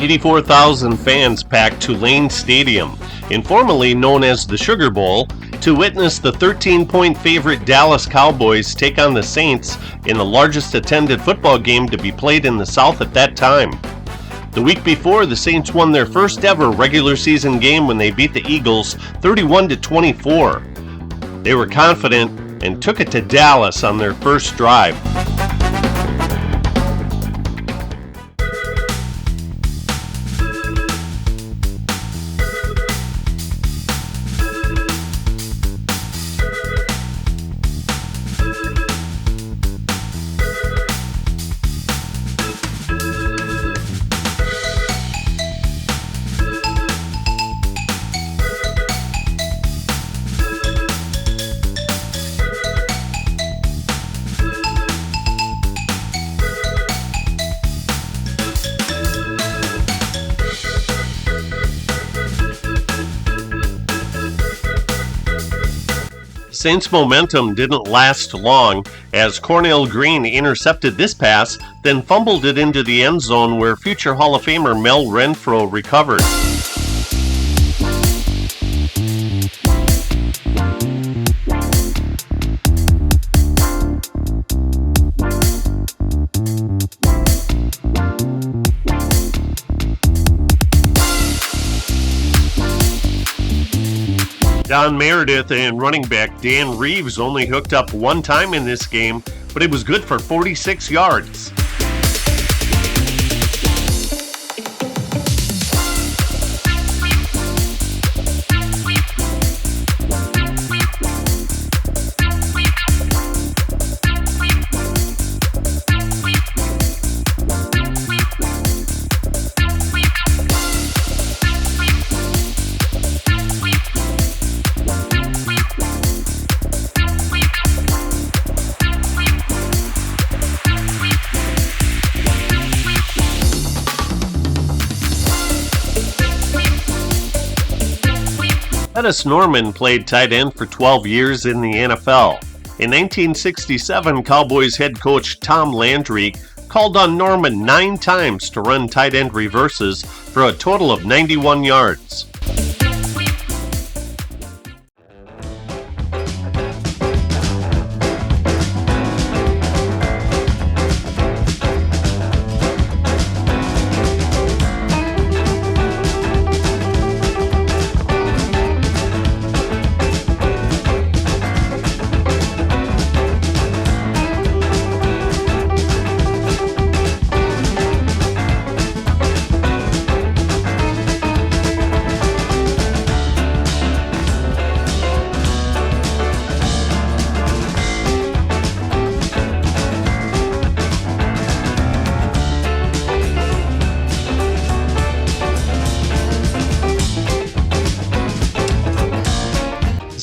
84,000 fans packed Tulane Stadium, informally known as the Sugar Bowl, to witness the 13-point favorite Dallas Cowboys take on the Saints in the largest attended football game to be played in the South at that time. The week before, the Saints won their first ever regular season game when they beat the Eagles 31-24. They were confident and took it to Dallas on their first drive. Saints' momentum didn't last long as Cornell Green intercepted this pass, then fumbled it into the end zone where future Hall of Famer Mel Renfro recovered. Don Meredith and running back Dan Reeves only hooked up one time in this game, but it was good for 46 yards. Dennis Norman played tight end for 12 years in the NFL. In 1967, Cowboys head coach Tom Landry called on Norman 9 times to run tight end reverses for a total of 91 yards.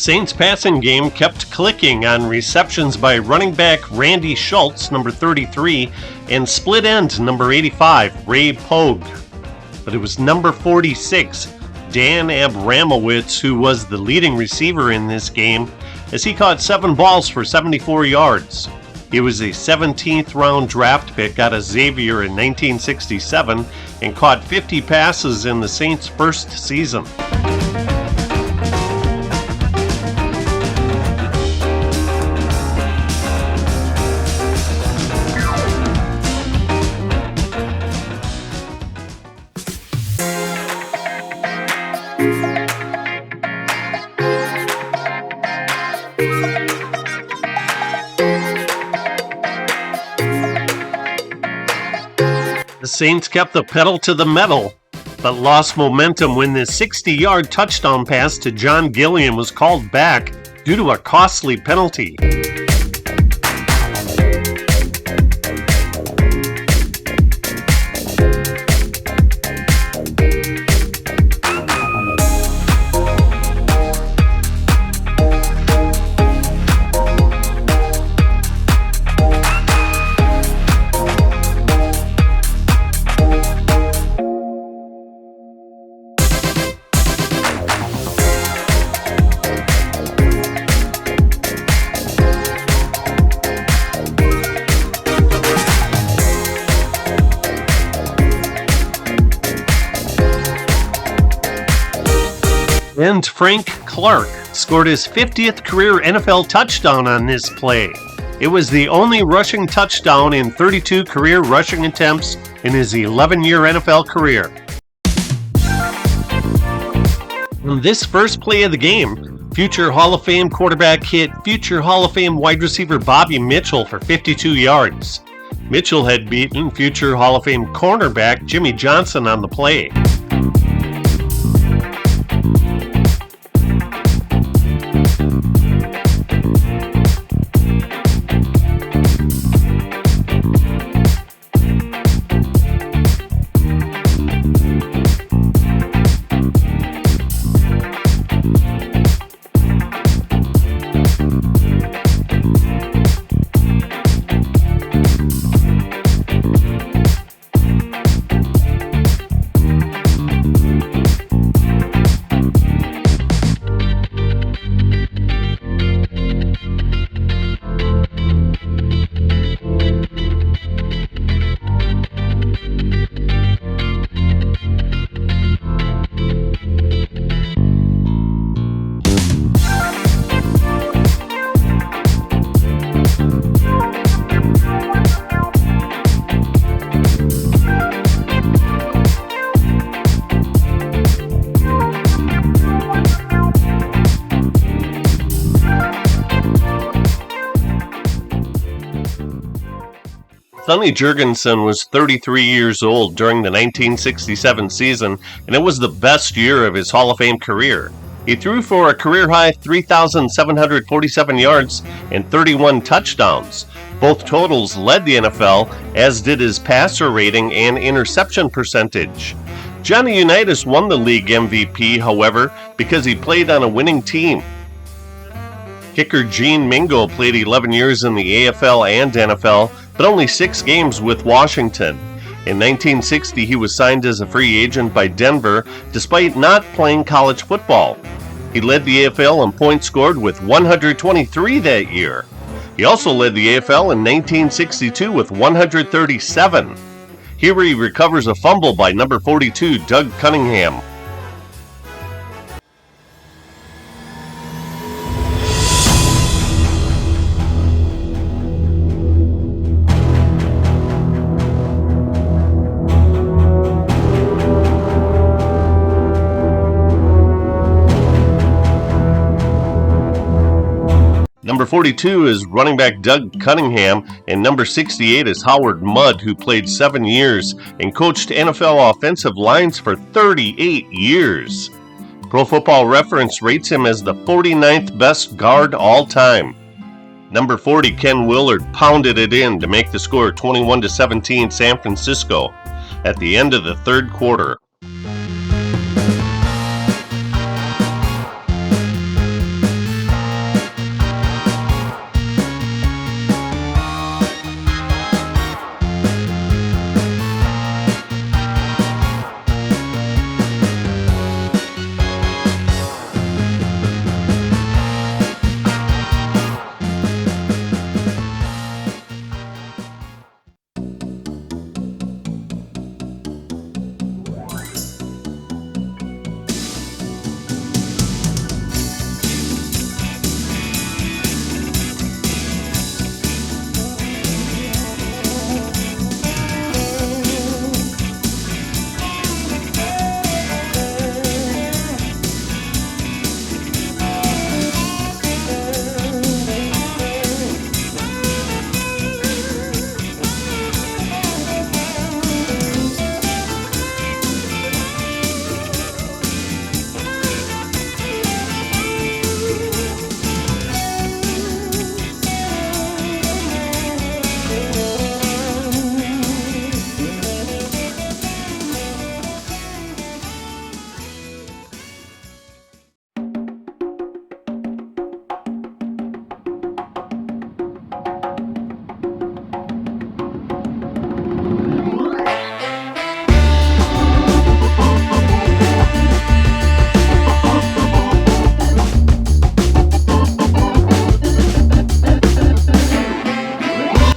Saints passing game kept clicking on receptions by running back Randy Schultz, number 33, and split end number 85, Ray Pogue. But it was number 46, Dan Abramowitz, who was the leading receiver in this game, as he caught 7 balls for 74 yards. He was a 17th round draft pick out of Xavier in 1967 and caught 50 passes in the Saints' first season. The Saints kept the pedal to the metal, but lost momentum when the 60-yard touchdown pass to John Gilliam was called back due to a costly penalty. And Frank Clark scored his 50th career NFL touchdown on this play. It was the only rushing touchdown in 32 career rushing attempts in his 11-year NFL career. On this first play of the game, future Hall of Fame quarterback hit future Hall of Fame wide receiver Bobby Mitchell for 52 yards. Mitchell had beaten future Hall of Fame cornerback Jimmy Johnson on the play. Sonny Jurgensen was 33 years old during the 1967 season, and it was the best year of his Hall of Fame career. He threw for a career-high 3,747 yards and 31 touchdowns. Both totals led the NFL, as did his passer rating and interception percentage. Johnny Unitas won the league MVP, however, because he played on a winning team. Kicker Gene Mingo played 11 years in the AFL and NFL, but only 6 games with Washington. In 1960, he was signed as a free agent by Denver, despite not playing college football. He led the AFL in points scored with 123 that year. He also led the AFL in 1962 with 137. Here he recovers a fumble by number 42, Doug Cunningham. Number 42 is running back Doug Cunningham, and number 68 is Howard Mudd, who played 7 years and coached NFL offensive lines for 38 years. Pro Football Reference rates him as the 49th best guard all time. Number 40, Ken Willard, pounded it in to make the score 21-17 San Francisco at the end of the third quarter.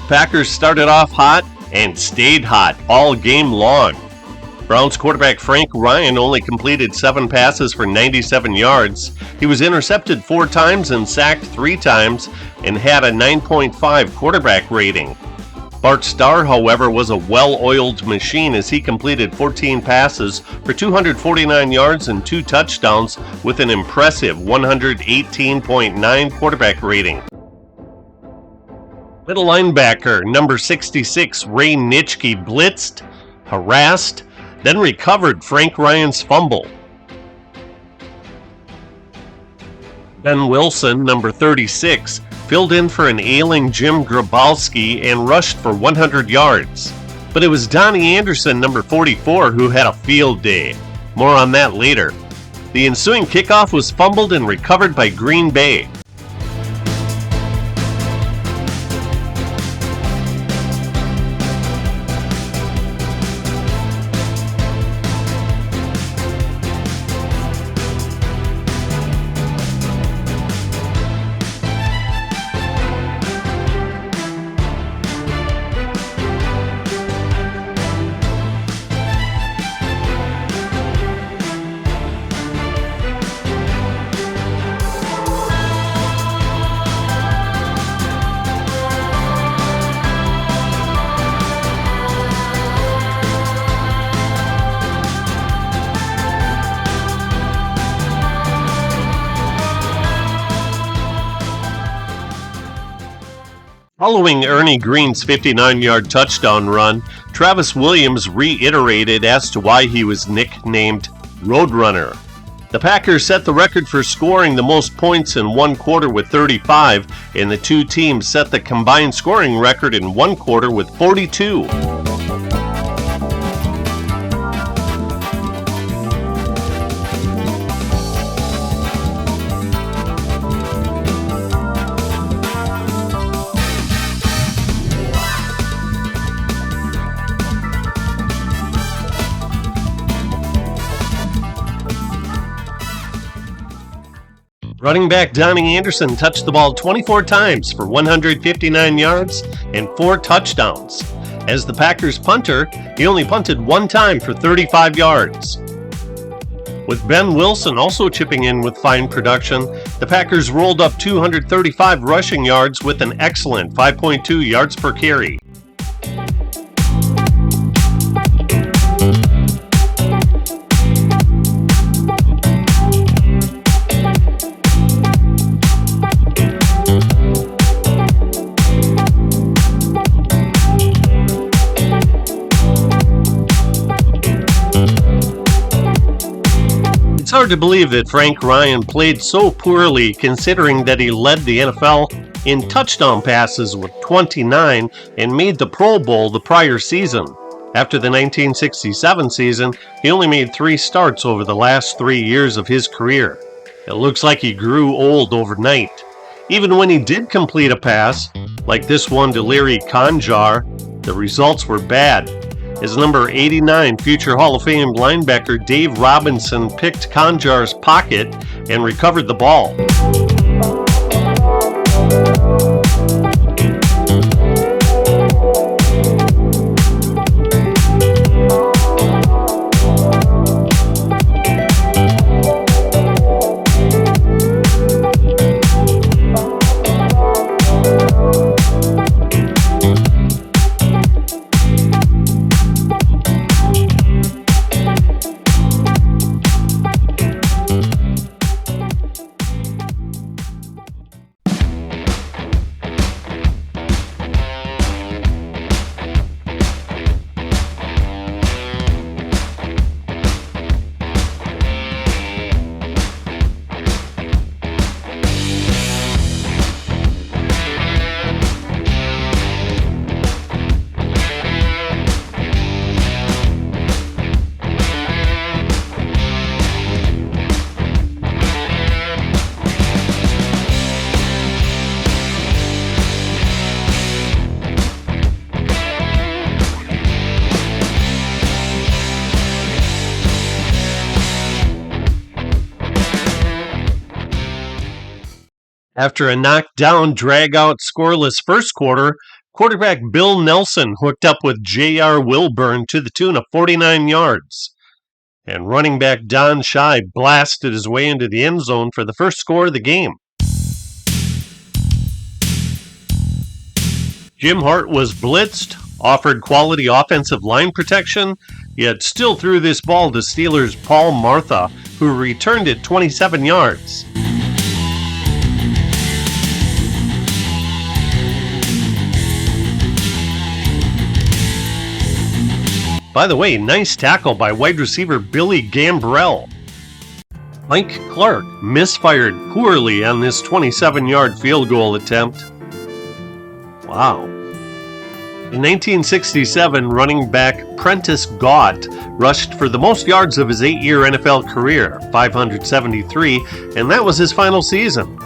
Packers started off hot and stayed hot all game long. Browns quarterback Frank Ryan only completed 7 passes for 97 yards. He was intercepted 4 times and sacked 3 times and had a 9.5 quarterback rating. Bart Starr, however, was a well-oiled machine as he completed 14 passes for 249 yards and 2 touchdowns with an impressive 118.9 quarterback rating. Middle linebacker number 66 Ray Nitschke blitzed, harassed, then recovered Frank Ryan's fumble. Ben Wilson, number 36, filled in for an ailing Jim Grabowski and rushed for 100 yards. But it was Donnie Anderson, number 44, who had a field day. More on that later. The ensuing kickoff was fumbled and recovered by Green Bay. Following Ernie Green's 59-yard touchdown run, Travis Williams reiterated as to why he was nicknamed Roadrunner. The Packers set the record for scoring the most points in one quarter with 35, and the two teams set the combined scoring record in one quarter with 42. Running back Donnie Anderson touched the ball 24 times for 159 yards and 4 touchdowns. As the Packers punter, he only punted 1 time for 35 yards. With Ben Wilson also chipping in with fine production, the Packers rolled up 235 rushing yards with an excellent 5.2 yards per carry. It's hard to believe that Frank Ryan played so poorly considering that he led the NFL in touchdown passes with 29 and made the Pro Bowl the prior season. After the 1967 season, he only made 3 starts over the last 3 years of his career. It looks like he grew old overnight. Even when he did complete a pass, like this one to Larry Conjar, the results were bad. As number 89 future Hall of Fame linebacker Dave Robinson picked Conjar's pocket and recovered the ball. After a knockdown, drag-out, scoreless first quarter, Quarterback Bill Nelson hooked up with J.R. Wilburn to the tune of 49 yards. And running back Don Schei blasted his way into the end zone for the first score of the game. Jim Hart was blitzed, offered quality offensive line protection, yet still threw this ball to Steelers' Paul Martha, who returned it 27 yards. By the way, nice tackle by wide receiver Billy Gambrell. Mike Clark misfired poorly on this 27-yard field goal attempt. Wow. In 1967, running back Prentice Gott rushed for the most yards of his 8-year NFL career, 573, and that was his final season.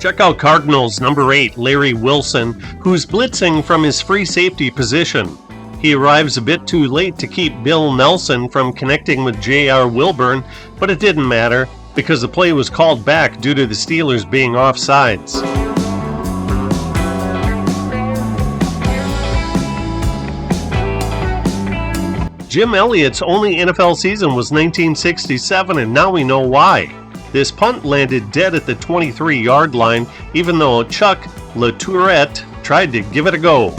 Check out Cardinals number 8, Larry Wilson, who's blitzing from his free safety position. He arrives a bit too late to keep Bill Nelson from connecting with J.R. Wilburn, but it didn't matter because the play was called back due to the Steelers being offsides. Jim Elliott's only NFL season was 1967, and now we know why. This punt landed dead at the 23-yard line, even though Chuck LaTourette tried to give it a go.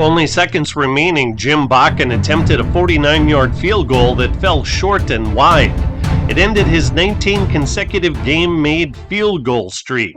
With only seconds remaining, Jim Bakken attempted a 49-yard field goal that fell short and wide. It ended his 19 consecutive game-made field goal streak.